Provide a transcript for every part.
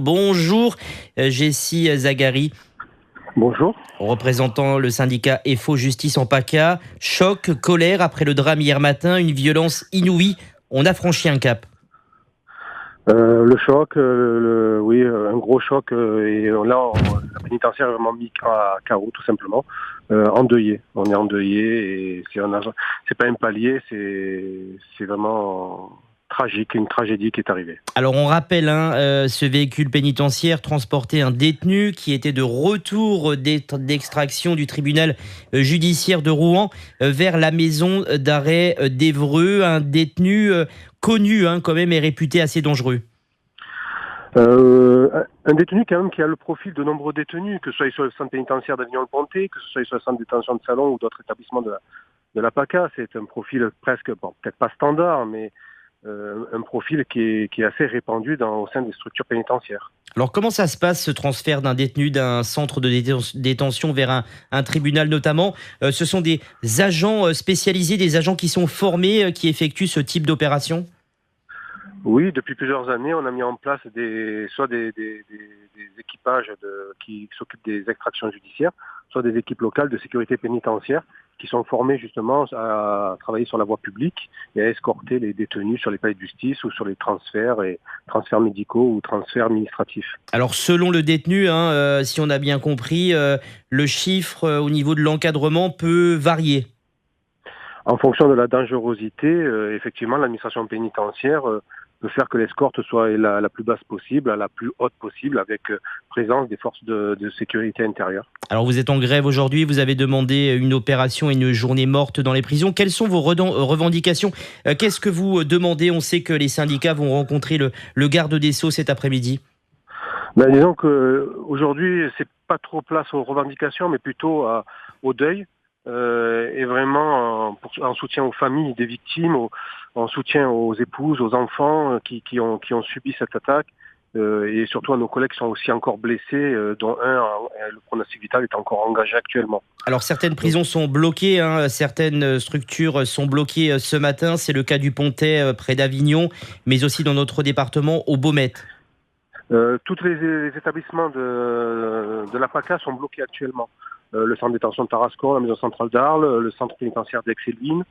Bonjour, Jessie Zagari, Bonjour. représentant le syndicat EFO Justice en PACA. Choc, colère après le drame hier matin, une violence inouïe. On a franchi un cap. Le choc, oui, un gros choc. La pénitentiaire est vraiment mis à carreau, tout simplement. Endeuillé. On est endeuillé et c'est pas un palier, c'est vraiment tragique, une tragédie qui est arrivée. Alors on rappelle, ce véhicule pénitentiaire transportait un détenu qui était de retour d'extraction du tribunal judiciaire de Rouen vers la maison d'arrêt d'Évreux. Un détenu connu quand même et réputé assez dangereux. Un détenu quand même qui a le profil de nombreux détenus, que ce soit sur le centre pénitentiaire d'Avignon-le-Pontet, que ce soit sur le centre de détention de Salon ou d'autres établissements de la PACA. C'est un profil presque, bon, peut-être pas standard, mais un profil qui est assez répandu au sein des structures pénitentiaires. Alors comment ça se passe, ce transfert d'un détenu d'un centre de détention vers un tribunal notamment? Ce sont des agents spécialisés, des agents qui sont formés, qui effectuent ce type d'opération? Oui, depuis plusieurs années, on a mis en place soit des équipages qui s'occupent des extractions judiciaires, soit des équipes locales de sécurité pénitentiaire qui sont formées justement à travailler sur la voie publique et à escorter les détenus sur les palais de justice ou sur les transferts médicaux ou transferts administratifs. Alors selon le détenu, si on a bien compris, le chiffre au niveau de l'encadrement peut varier. En fonction de la dangerosité, effectivement, l'administration pénitentiaire peut faire que l'escorte soit la plus basse possible, à la plus haute possible, avec présence des forces de sécurité intérieure. Alors vous êtes en grève aujourd'hui, vous avez demandé une opération et une journée morte dans les prisons. Quelles sont vos revendications? Qu'est-ce que vous demandez? On sait que les syndicats vont rencontrer le garde des Sceaux cet après-midi. Disons qu'aujourd'hui, c'est pas trop place aux revendications, mais plutôt au deuil. Et vraiment en soutien aux familles des victimes, en soutien aux épouses, aux enfants qui ont subi cette attaque, et surtout à nos collègues qui sont aussi encore blessés, dont le pronostic vital est encore engagé actuellement. Alors certaines prisons sont bloquées, certaines structures sont bloquées ce matin. C'est le cas du Pontet près d'Avignon, mais aussi dans notre département, au Baumettes. Tous les établissements de la PACA sont bloqués actuellement. Le centre de détention de Tarascon, la maison centrale d'Arles, le centre pénitentiaire d'Aix-et-Luynes,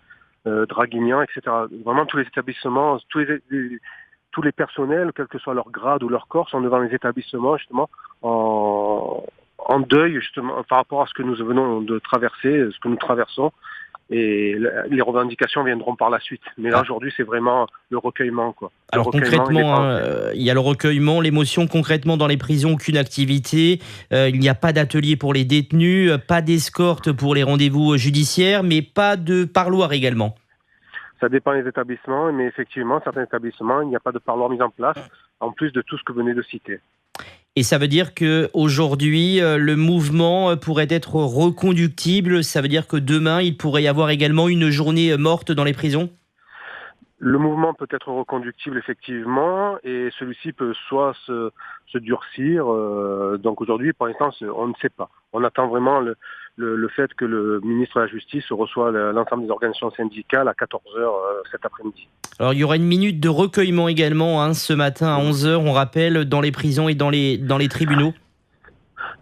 Draguignan, etc. Vraiment tous les établissements, tous les personnels, quel que soit leur grade ou leur corps, sont devant les établissements justement en deuil justement par rapport à ce que nous venons de traverser, ce que nous traversons. Et les revendications viendront par la suite. Mais là, aujourd'hui, c'est vraiment le recueillement, quoi. Alors concrètement, il y a le recueillement, l'émotion. Concrètement, dans les prisons, aucune activité. Il n'y a pas d'atelier pour les détenus, pas d'escorte pour les rendez-vous judiciaires, mais pas de parloir également. Ça dépend des établissements, mais effectivement, certains établissements, il n'y a pas de parloir mis en place, en plus de tout ce que vous venez de citer. Et ça veut dire qu'aujourd'hui, le mouvement pourrait être reconductible. Ça veut dire que demain, il pourrait y avoir également une journée morte dans les prisons? Le mouvement peut être reconductible, effectivement, et celui-ci peut soit se durcir. Donc aujourd'hui, pour l'instant, on ne sait pas. On attend vraiment le fait que le ministre de la Justice reçoit l'ensemble des organisations syndicales à 14h cet après-midi. Alors, il y aura une minute de recueillement également ce matin à 11h, on rappelle, dans les prisons et dans les tribunaux.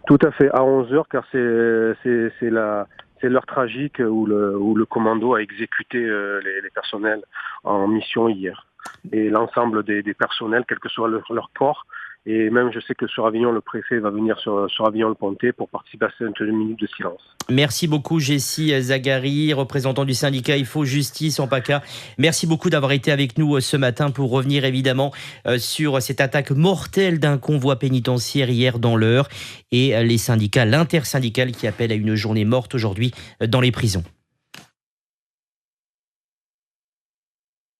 Tout à fait, à 11h, car c'est l'heure tragique où le commando a exécuté les personnels en mission hier. Et l'ensemble des personnels, quel que soit leur corps. Et même, je sais que sur Avignon, le préfet va venir sur Avignon-le-Pontet pour participer à cette minute de silence. Merci beaucoup, Jessie Zagari, représentant du syndicat EFO Justice en PACA. Merci beaucoup d'avoir été avec nous ce matin pour revenir évidemment sur cette attaque mortelle d'un convoi pénitentiaire hier dans l'Eure et les syndicats, l'intersyndical qui appelle à une journée morte aujourd'hui dans les prisons.